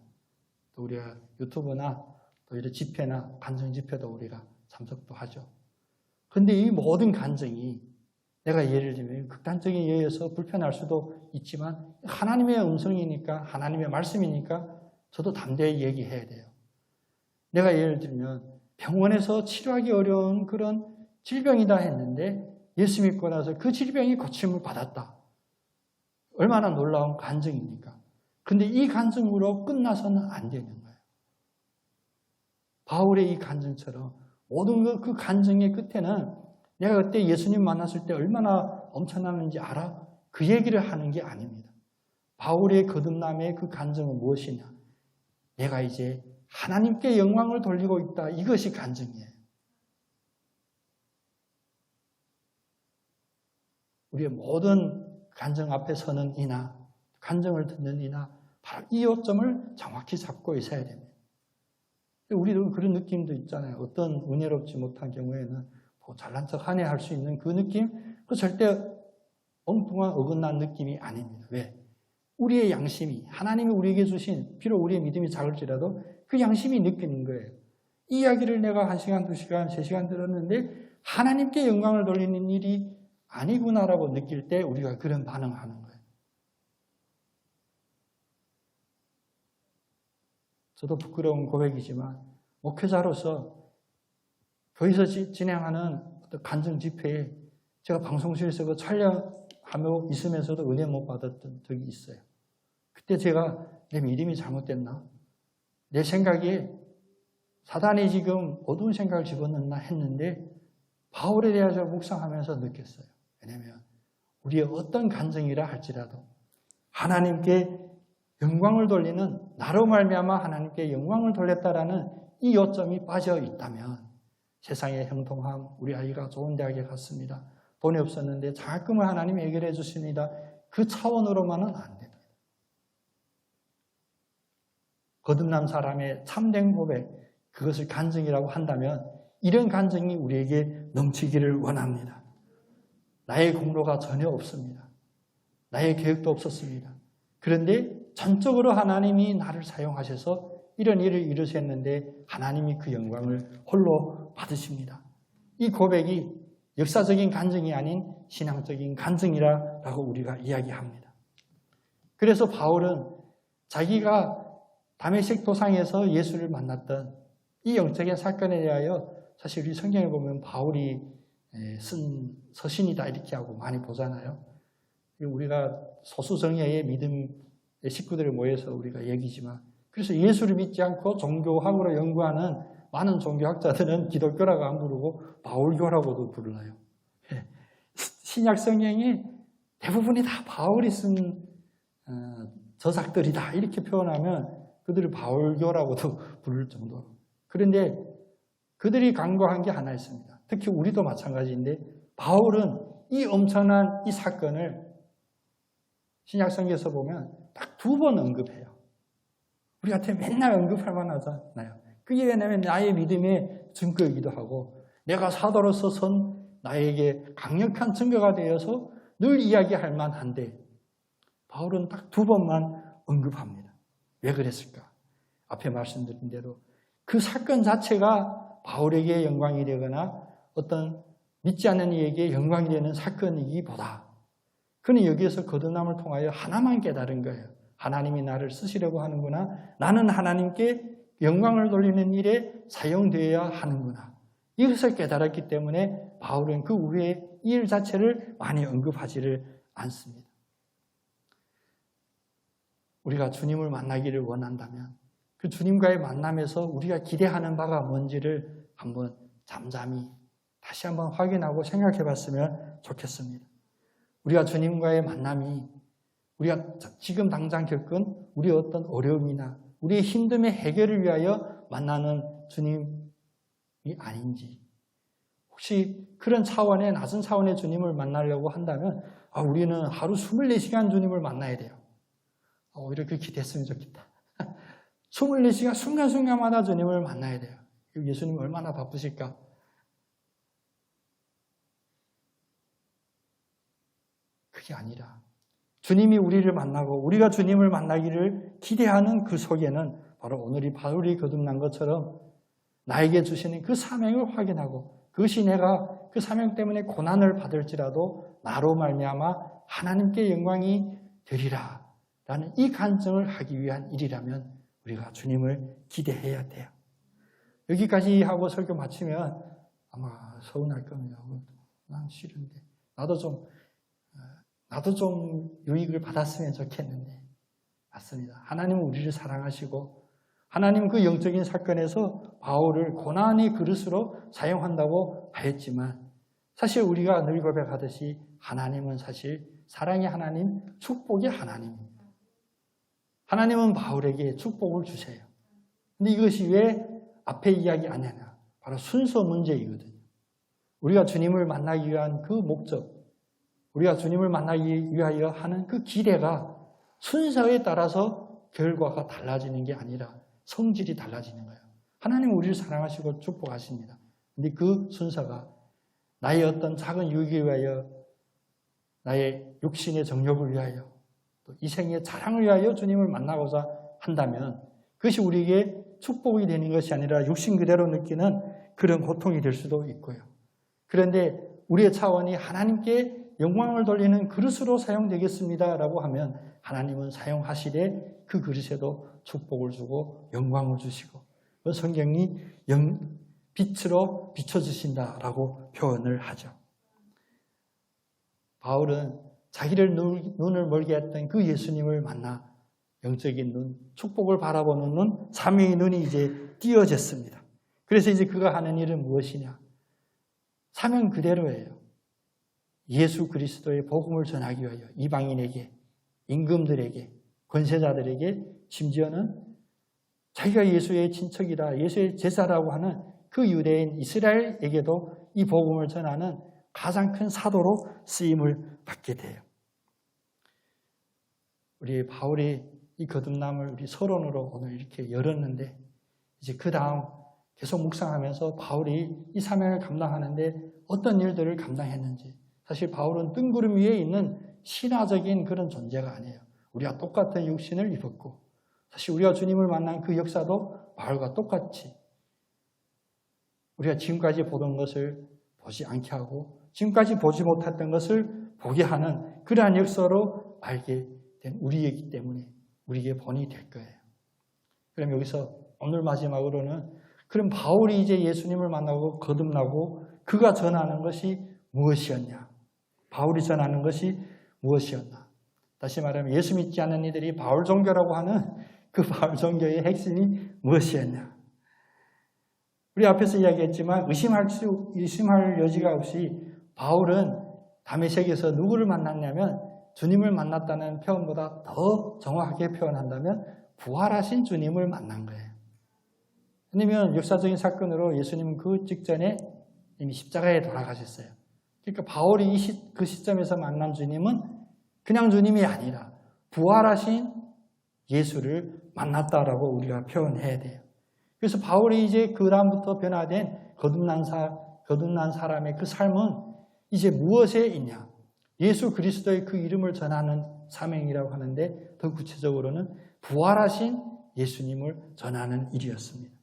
또 우리가 유튜브나 또 이런 집회나 간증 집회도 우리가 참석도 하죠. 그런데 이 모든 간증이 내가 예를 들면 극단적인 예에서 불편할 수도 있지만 하나님의 음성이니까 하나님의 말씀이니까 저도 담대히 얘기해야 돼요. 내가 예를 들면 병원에서 치료하기 어려운 그런 질병이다 했는데 예수 믿고 나서 그 질병이 고침을 받았다. 얼마나 놀라운 간증입니까? 그런데 이 간증으로 끝나서는 안 되는 거예요. 바울의 이 간증처럼 모든 그 간증의 끝에는 내가 그때 예수님 만났을 때 얼마나 엄청났는지 알아? 그 얘기를 하는 게 아닙니다. 바울의 거듭남의 그 간증은 무엇이냐? 내가 이제 하나님께 영광을 돌리고 있다. 이것이 간증이에요. 우리의 모든 간증 앞에 서는 이나 간증을 듣는 이나 바로 이 요점을 정확히 잡고 있어야 됩니다. 우리도 그런 느낌도 있잖아요. 어떤 은혜롭지 못한 경우에는 뭐 잘난 척 하네 할 수 있는 그 느낌, 그 절대 엉뚱한 어긋난 느낌이 아닙니다. 왜? 우리의 양심이 하나님이 우리에게 주신 비록 우리의 믿음이 작을지라도 그 양심이 느끼는 거예요. 이 이야기를 내가 1시간, 2시간, 3시간 들었는데 하나님께 영광을 돌리는 일이 아니구나라고 느낄 때 우리가 그런 반응을 하는 거예요. 저도 부끄러운 고백이지만 목회자로서 거기서 진행하는 어떤 간증 집회에 제가 방송실에서 그 촬영하며 있으면서도 은혜 못 받았던 적이 있어요. 그때 제가 내 믿음이 잘못됐나? 내 생각에 사단이 지금 어두운 생각을 집어넣나 했는데 바울에 대해서 묵상하면서 느꼈어요. 왜냐하면 우리의 어떤 간증이라 할지라도 하나님께 영광을 돌리는 나로 말미암아 하나님께 영광을 돌렸다라는 이 요점이 빠져 있다면 세상의 형통함, 우리 아이가 좋은 대학에 갔습니다. 돈이 없었는데 장학금을 하나님이 해결해 주십니다. 그 차원으로만은 안 됩니다. 거듭난 사람의 참된 고백, 그것을 간증이라고 한다면 이런 간증이 우리에게 넘치기를 원합니다. 나의 공로가 전혀 없습니다. 나의 계획도 없었습니다. 그런데 전적으로 하나님이 나를 사용하셔서 이런 일을 이루셨는데 하나님이 그 영광을 홀로 받으십니다. 이 고백이 역사적인 간증이 아닌 신앙적인 간증이라고 우리가 이야기합니다. 그래서 바울은 자기가 다메섹 도상에서 예수를 만났던 이 영적인 사건에 대하여 사실 우리 성경에 보면 바울이 쓴 서신이다 이렇게 하고 많이 보잖아요. 우리가 소수정예의 믿음의 식구들을 모여서 우리가 얘기지만 그래서 예수를 믿지 않고 종교학으로 연구하는 많은 종교학자들은 기독교라고 안 부르고 바울교라고도 불러요. 신약 성경이 대부분이 다 바울이 쓴 저작들이다 이렇게 표현하면 그들을 바울교라고도 부를 정도로. 그런데 그들이 간과한 게 하나 있습니다. 특히 우리도 마찬가지인데 바울은 이 엄청난 이 사건을 신약 성경에서 보면 딱 2번 언급해요. 우리한테 맨날 언급할 만하잖아요. 그게 왜냐하면 나의 믿음의 증거이기도 하고 내가 사도로서 선 나에게 강력한 증거가 되어서 늘 이야기할 만한데 바울은 딱 2번만 언급합니다. 왜 그랬을까? 앞에 말씀드린 대로 그 사건 자체가 바울에게 영광이 되거나 어떤 믿지 않는 이에게 영광이 되는 사건이기보다 그는 여기에서 거듭남을 통하여 하나만 깨달은 거예요. 하나님이 나를 쓰시려고 하는구나. 나는 하나님께 영광을 돌리는 일에 사용되어야 하는구나. 이것을 깨달았기 때문에 바울은 그 후에 이 일 자체를 많이 언급하지를 않습니다. 우리가 주님을 만나기를 원한다면 그 주님과의 만남에서 우리가 기대하는 바가 뭔지를 한번 잠잠히 다시 한번 확인하고 생각해 봤으면 좋겠습니다. 우리가 주님과의 만남이 우리가 지금 당장 겪은 우리의 어떤 어려움이나 우리의 힘듦의 해결을 위하여 만나는 주님이 아닌지 혹시 그런 차원의 낮은 차원의 주님을 만나려고 한다면 우리는 하루 24시간 주님을 만나야 돼요. 오히려 그렇게 됐으면 좋겠다. 24시간 순간순간마다 주님을 만나야 돼요. 예수님 얼마나 바쁘실까? 그게 아니라 주님이 우리를 만나고 우리가 주님을 만나기를 기대하는 그 속에는 바로 오늘 이 바울이 거듭난 것처럼 나에게 주시는 그 사명을 확인하고 그것이 내가 그 사명 때문에 고난을 받을지라도 나로 말미암아 하나님께 영광이 되리라 라는 이 간증을 하기 위한 일이라면 우리가 주님을 기대해야 돼요. 여기까지 하고 설교 마치면 아마 서운할 겁니다. 난 싫은데 나도 좀 유익을 받았으면 좋겠는데 맞습니다. 하나님은 우리를 사랑하시고 하나님 그 영적인 사건에서 바울을 고난의 그릇으로 사용한다고 하였지만 사실 우리가 늘 고백하듯이 하나님은 사실 사랑의 하나님, 축복의 하나님입니다. 하나님은 바울에게 축복을 주세요. 근데 이것이 왜 앞에 이야기 안 하냐? 바로 순서 문제이거든요. 우리가 주님을 만나기 위한 그 목적, 우리가 주님을 만나기 위하여 하는 그 기대가 순서에 따라서 결과가 달라지는 게 아니라 성질이 달라지는 거예요. 하나님은 우리를 사랑하시고 축복하십니다. 근데 그 순서가 나의 어떤 작은 유익을 위하여, 나의 육신의 정욕을 위하여, 또 이생의 자랑을 위하여 주님을 만나고자 한다면 그것이 우리에게 축복이 되는 것이 아니라 육신 그대로 느끼는 그런 고통이 될 수도 있고요. 그런데 우리의 차원이 하나님께 영광을 돌리는 그릇으로 사용되겠습니다라고 하면 하나님은 사용하시되 그 그릇에도 축복을 주고 영광을 주시고 성경이 빛으로 비춰주신다라고 표현을 하죠. 바울은 자기를 눈을 멀게 했던 그 예수님을 만나 영적인 눈, 축복을 바라보는 눈, 사명의 눈이 이제 띄어졌습니다. 그래서 이제 그가 하는 일은 무엇이냐? 사명 그대로예요. 예수 그리스도의 복음을 전하기 위하여 이방인에게, 임금들에게, 권세자들에게, 심지어는 자기가 예수의 친척이다, 예수의 제자라고 하는 그 유대인 이스라엘에게도 이 복음을 전하는 가장 큰 사도로 쓰임을 받게 돼요. 우리 바울이 이 거듭남을 우리 서론으로 오늘 이렇게 열었는데 이제 그 다음 계속 묵상하면서 바울이 이 사명을 감당하는데 어떤 일들을 감당했는지, 사실 바울은 뜬구름 위에 있는 신화적인 그런 존재가 아니에요. 우리가 똑같은 육신을 입었고 사실 우리가 주님을 만난 그 역사도 바울과 똑같이 우리가 지금까지 보던 것을 보지 않게 하고 지금까지 보지 못했던 것을 보게 하는 그러한 역사로 알게 된 우리이기 때문에 우리에게 본이 될 거예요. 그럼 여기서 오늘 마지막으로는 그럼 바울이 이제 예수님을 만나고 거듭나고 그가 전하는 것이 무엇이었냐? 바울이 전하는 것이 무엇이었나? 다시 말하면 예수 믿지 않는 이들이 바울 종교라고 하는 그 바울 종교의 핵심이 무엇이었냐? 우리 앞에서 이야기했지만 의심할 여지가 없이 바울은 다메섹에서 누구를 만났냐면 주님을 만났다는 표현보다 더 정확하게 표현한다면 부활하신 주님을 만난 거예요. 왜냐하면 역사적인 사건으로 예수님은 그 직전에 이미 십자가에 돌아가셨어요. 그러니까 바울이 그 시점에서 만난 주님은 그냥 주님이 아니라 부활하신 예수를 만났다라고 우리가 표현해야 돼요. 그래서 바울이 이제 그 다음부터 변화된 거듭난 사람의 그 삶은 이제 무엇에 있냐? 예수 그리스도의 그 이름을 전하는 사명이라고 하는데 더 구체적으로는 부활하신 예수님을 전하는 일이었습니다.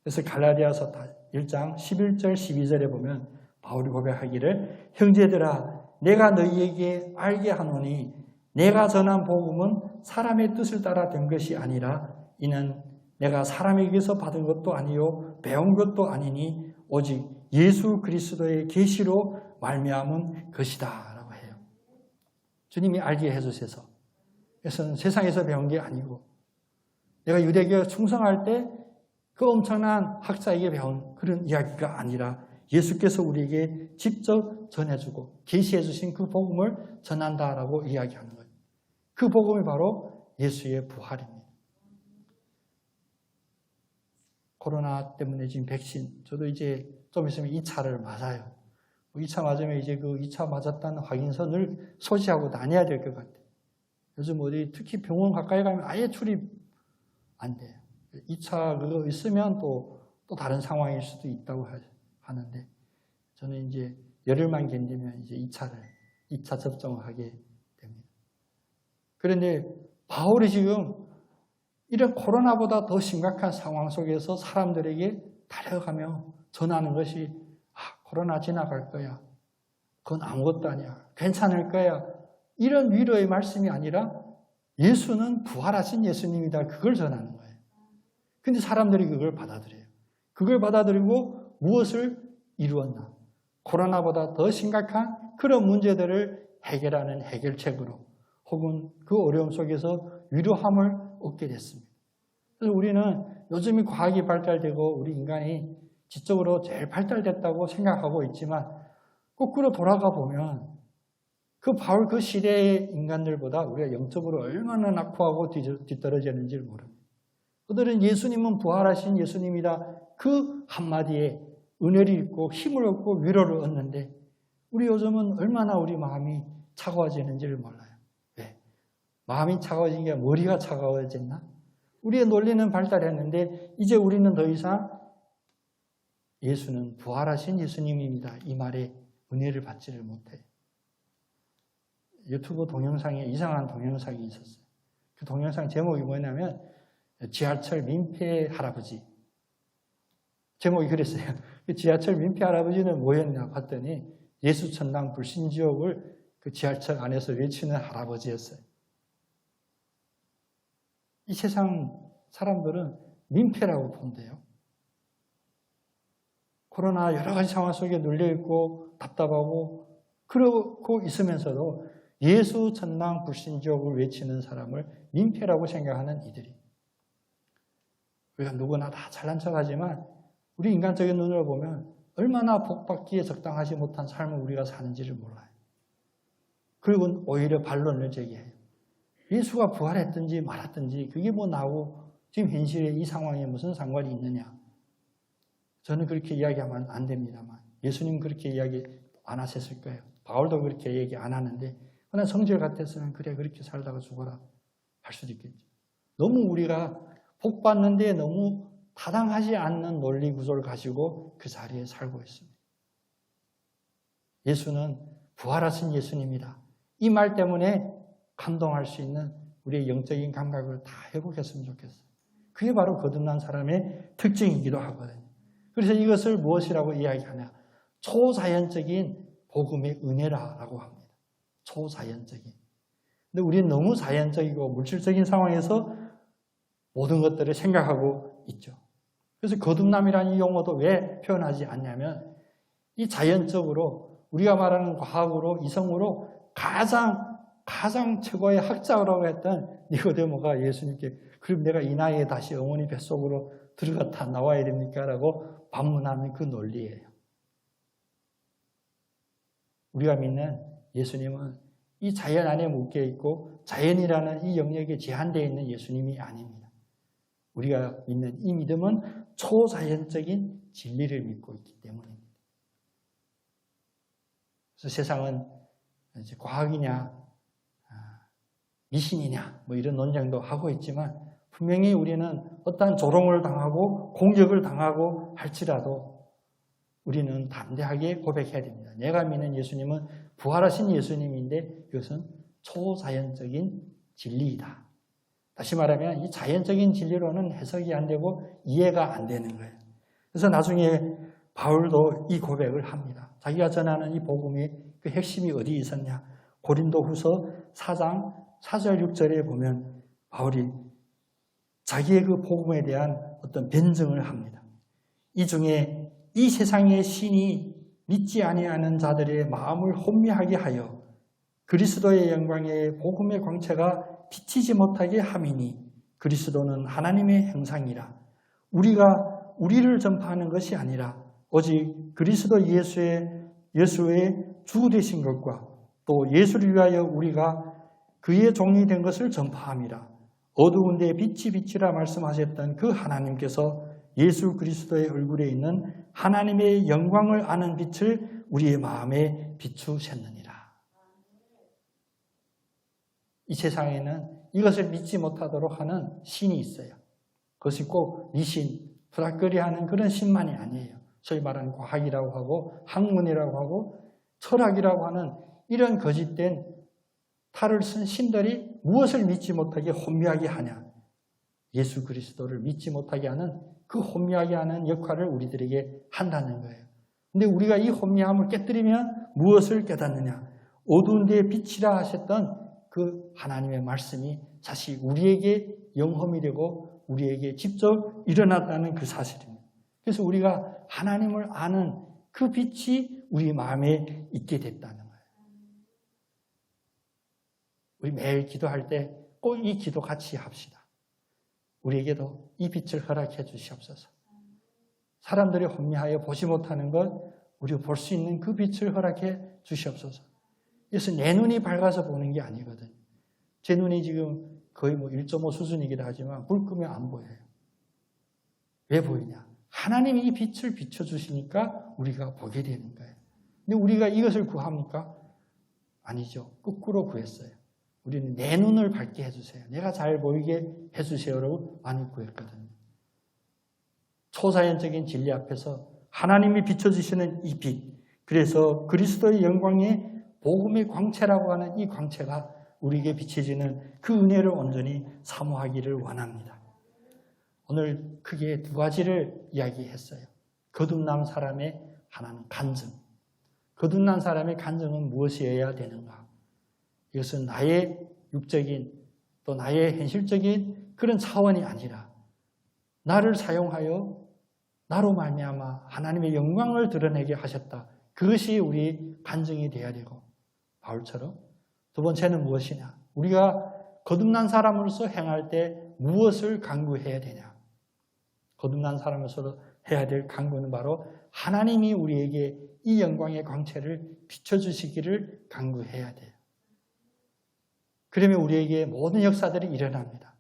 그래서 갈라디아서 1장 11절 12절에 보면 바울이 고백하기를 형제들아 내가 너희에게 알게 하노니 내가 전한 복음은 사람의 뜻을 따라 된 것이 아니라 이는 내가 사람에게서 받은 것도 아니요 배운 것도 아니니 오직 예수 그리스도의 계시로 말미암은 것이다 라고 해요. 주님이 알게 해주셔서 그래서 세상에서 배운 게 아니고 내가 유대교에 충성할 때 그 엄청난 학자에게 배운 그런 이야기가 아니라 예수께서 우리에게 직접 전해주고 계시해 주신 그 복음을 전한다라고 이야기하는 거예요. 그 복음이 바로 예수의 부활입니다. 코로나 때문에 지금 백신, 저도 이제 좀 있으면 2차를 맞아요. 2차 맞으면 이제 그 2차 맞았다는 확인서를 소지하고 다녀야 될 것 같아요. 요즘 어디 특히 병원 가까이 가면 아예 출입 안 돼요. 2차 그거 있으면 또 다른 상황일 수도 있다고 하는데 저는 이제 열흘만 견디면 이제 2차 접종을 하게 됩니다. 그런데 바울이 지금 이런 코로나보다 더 심각한 상황 속에서 사람들에게 달려가며 전하는 것이 코로나 지나갈 거야. 그건 아무것도 아니야. 괜찮을 거야. 이런 위로의 말씀이 아니라 예수는 부활하신 예수님이다. 그걸 전하는 거예요. 근데 사람들이 그걸 받아들여요. 그걸 받아들이고 무엇을 이루었나? 코로나보다 더 심각한 그런 문제들을 해결하는 해결책으로 혹은 그 어려움 속에서 위로함을 얻게 됐습니다. 그래서 우리는 요즘이 과학이 발달되고 우리 인간이 지적으로 제일 발달됐다고 생각하고 있지만 거꾸로 돌아가 보면 그 바울 그 시대의 인간들보다 우리가 영적으로 얼마나 낙후하고 뒤떨어졌는지를 모릅니다. 그들은 예수님은 부활하신 예수님이다. 그 한마디에 은혜를 입고 힘을 얻고 위로를 얻는데 우리 요즘은 얼마나 우리 마음이 차가워지는지를 몰라요. 왜? 마음이 차가워진 게 머리가 차가워졌나? 우리의 논리는 발달했는데 이제 우리는 더 이상 예수는 부활하신 예수님입니다. 이 말에 은혜를 받지를 못해요. 유튜브 동영상에 이상한 동영상이 있었어요. 그 동영상 제목이 뭐냐면 지하철 민폐 할아버지. 제목이 그랬어요. 지하철 민폐 할아버지는 뭐였냐 봤더니 예수 천당 불신지옥을 그 지하철 안에서 외치는 할아버지였어요. 이 세상 사람들은 민폐라고 본대요. 코로나 여러 가지 상황 속에 눌려있고 답답하고 그러고 있으면서도 예수 천당 불신지옥을 외치는 사람을 민폐라고 생각하는 이들이. 우리가 누구나 다 잘난 척하지만 우리 인간적인 눈으로 보면 얼마나 복받기에 적당하지 못한 삶을 우리가 사는지를 몰라요. 그리고 오히려 반론을 제기해요. 예수가 부활했든지 말았든지 그게 뭐 나하고 지금 현실의 이 상황에 무슨 상관이 있느냐. 저는 그렇게 이야기하면 안 됩니다만 예수님 그렇게 이야기 안 하셨을 거예요. 바울도 그렇게 얘기 안 하는데 그러나 성질 같았으면 그래 그렇게 살다가 죽어라 할 수도 있겠죠. 너무 우리가 복 받는데 너무 타당하지 않는 논리 구조를 가지고 그 자리에 살고 있습니다. 예수는 부활하신 예수님이다. 이 말 때문에 감동할 수 있는 우리의 영적인 감각을 다 회복했으면 좋겠어요. 그게 바로 거듭난 사람의 특징이기도 하거든요. 그래서 이것을 무엇이라고 이야기하냐? 초자연적인 복음의 은혜라고 합니다. 초자연적인. 근데 우리는 너무 자연적이고 물질적인 상황에서 모든 것들을 생각하고 있죠. 그래서 거듭남이라는 이 용어도 왜 표현하지 않냐면 이 자연적으로 우리가 말하는 과학으로 이성으로 가장 최고의 학자라고 했던 니고데모가 예수님께 그럼 내가 이 나이에 다시 어머니 뱃속으로 들어갔다 나와야 됩니까? 라고 반문하는 그 논리예요. 우리가 믿는 예수님은 이 자연 안에 묶여 있고 자연이라는 이 영역에 제한되어 있는 예수님이 아닙니다. 우리가 믿는 이 믿음은 초자연적인 진리를 믿고 있기 때문입니다. 그래서 세상은 이제 과학이냐 미신이냐 뭐 이런 논쟁도 하고 있지만 분명히 우리는 어떠한 조롱을 당하고 공격을 당하고 할지라도 우리는 담대하게 고백해야 됩니다. 내가 믿는 예수님은 부활하신 예수님인데 이것은 초자연적인 진리이다. 다시 말하면 이 자연적인 진리로는 해석이 안 되고 이해가 안 되는 거예요. 그래서 나중에 바울도 이 고백을 합니다. 자기가 전하는 이 복음의 그 핵심이 어디 있었냐? 고린도후서 4장 4절 6절에 보면 바울이 자기의 그 복음에 대한 어떤 변증을 합니다. 이 중에 이 세상의 신이 믿지 아니하는 자들의 마음을 혼미하게 하여 그리스도의 영광의 복음의 광채가 비치지 못하게 함이니 그리스도는 하나님의 형상이라. 우리가 우리를 전파하는 것이 아니라 오직 그리스도 예수의 주 되신 것과 또 예수를 위하여 우리가 그의 종이 된 것을 전파함이라. 어두운 데 빛이 비치라 말씀하셨던 그 하나님께서 예수 그리스도의 얼굴에 있는 하나님의 영광을 아는 빛을 우리의 마음에 비추셨느니라. 이 세상에는 이것을 믿지 못하도록 하는 신이 있어요. 그것이 꼭 미신, 불악거리하는 그런 신만이 아니에요. 소위 말하는 과학이라고 하고 학문이라고 하고 철학이라고 하는 이런 거짓된 탈을 쓴 신들이 무엇을 믿지 못하게 혼미하게 하냐? 예수 그리스도를 믿지 못하게 하는 그 혼미하게 하는 역할을 우리들에게 한다는 거예요. 근데 우리가 이 혼미함을 깨뜨리면 무엇을 깨닫느냐? 어두운 데에 빛이라 하셨던 그 하나님의 말씀이 다시 우리에게 영험이 되고 우리에게 직접 일어났다는 그 사실입니다. 그래서 우리가 하나님을 아는 그 빛이 우리 마음에 있게 됐다는 거예요. 우리 매일 기도할 때 꼭 이 기도 같이 합시다. 우리에게도 이 빛을 허락해 주시옵소서. 사람들이 혼미하여 보지 못하는 것 우리가 볼 수 있는 그 빛을 허락해 주시옵소서. 그래서 내 눈이 밝아서 보는 게 아니거든요. 제 눈이 지금 거의 1.5 수준이기도 하지만 불 끄면 안 보여요. 왜 보이냐? 하나님이 이 빛을 비춰주시니까 우리가 보게 되는 거예요. 근데 우리가 이것을 구합니까? 아니죠. 거꾸로 구했어요. 우리는 내 눈을 밝게 해주세요. 내가 잘 보이게 해주세요라고 많이 구했거든요. 초자연적인 진리 앞에서 하나님이 비춰주시는 이 빛, 그래서 그리스도의 영광의 복음의 광채라고 하는 이 광채가 우리에게 비춰지는 그 은혜를 온전히 사모하기를 원합니다. 오늘 크게 두 가지를 이야기했어요. 거듭난 사람의 하나는 간증. 거듭난 사람의 간증은 무엇이어야 되는가? 이것은 나의 육적인 또 나의 현실적인 그런 차원이 아니라 나를 사용하여 나로 말미암아 하나님의 영광을 드러내게 하셨다. 그것이 우리 간증이 되어야 되고 바울처럼 두 번째는 무엇이냐? 우리가 거듭난 사람으로서 행할 때 무엇을 강구해야 되냐? 거듭난 사람으로서 해야 될 강구는 바로 하나님이 우리에게 이 영광의 광채를 비춰주시기를 강구해야 돼요. 그러면 우리에게 모든 역사들이 일어납니다.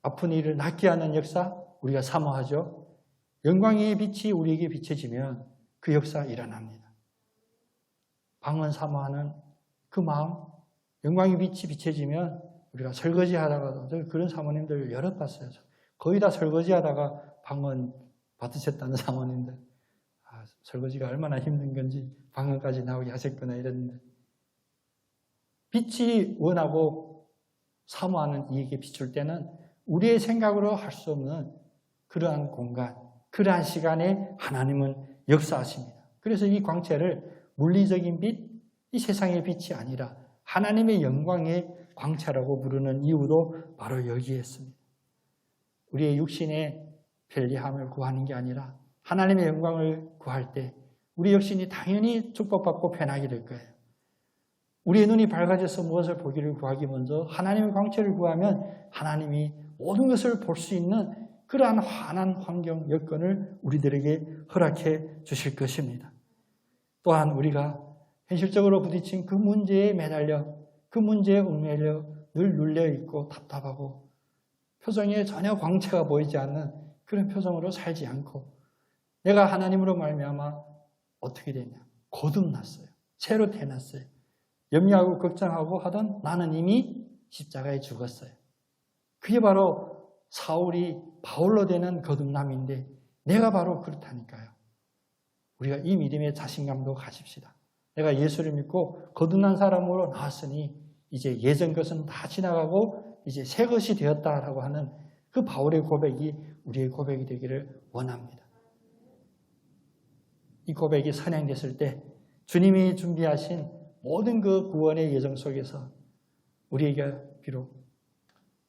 아픈 이를 낫게 하는 역사 우리가 사모하죠. 영광의 빛이 우리에게 비춰지면 그 역사 일어납니다. 방언 사모하는 그 마음, 영광의 빛이 비춰지면 우리가 설거지 하다가도 그런 사모님들 여러 봤어요. 거의 다 설거지 하다가 방언 받으셨다는 사모님들. 설거지가 얼마나 힘든 건지 방언까지 나오게 하셨구나 이랬는데 빛이 원하고 사모하는 이에게 비출 때는 우리의 생각으로 할 수 없는 그러한 공간, 그러한 시간에 하나님은 역사하십니다. 그래서 이 광채를 물리적인 빛, 이 세상의 빛이 아니라 하나님의 영광의 광채라고 부르는 이유도 바로 여기에 있습니다. 우리의 육신의 편리함을 구하는 게 아니라 하나님의 영광을 구할 때 우리 육신이 당연히 축복받고 편하게 될 거예요. 우리의 눈이 밝아져서 무엇을 보기를 구하기 먼저 하나님의 광채를 구하면 하나님이 모든 것을 볼 수 있는 그러한 환한 환경, 여건을 우리들에게 허락해 주실 것입니다. 또한 우리가 현실적으로 부딪힌 그 문제에 매달려 그 문제에 얽매여 늘 눌려있고 답답하고 표정에 전혀 광채가 보이지 않는 그런 표정으로 살지 않고 내가 하나님으로 말미암아 어떻게 되냐? 거듭났어요. 새로 태어났어요. 염려하고 걱정하고 하던 나는 이미 십자가에 죽었어요. 그게 바로 사울이 바울로 되는 거듭남인데 내가 바로 그렇다니까요. 우리가 이 믿음의 자신감도 가집시다. 내가 예수를 믿고 거듭난 사람으로 나왔으니 이제 예전 것은 다 지나가고 이제 새 것이 되었다라고 하는 그 바울의 고백이 우리의 고백이 되기를 원합니다. 이 고백이 선행됐을 때 주님이 준비하신 모든 그 구원의 예정 속에서 우리에게 비록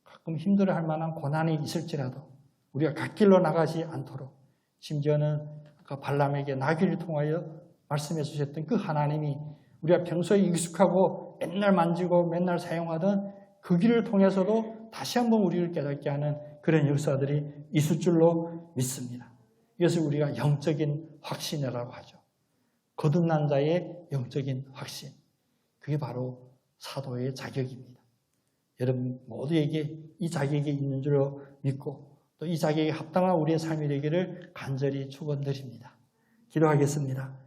가끔 힘들어할 만한 고난이 있을지라도 우리가 갓길로 나가지 않도록 심지어는 아까 발람에게 나귀를 통하여 말씀해 주셨던 그 하나님이 우리가 평소에 익숙하고 맨날 만지고 맨날 사용하던 그 길을 통해서도 다시 한번 우리를 깨닫게 하는 그런 역사들이 있을 줄로 믿습니다. 이것을 우리가 영적인 확신이라고 하죠. 거듭난 자의 영적인 확신. 그게 바로 사도의 자격입니다. 여러분 모두에게 이 자격이 있는 줄로 믿고 또 이 자격에 합당한 우리의 삶이 되기를 간절히 축원드립니다. 기도하겠습니다.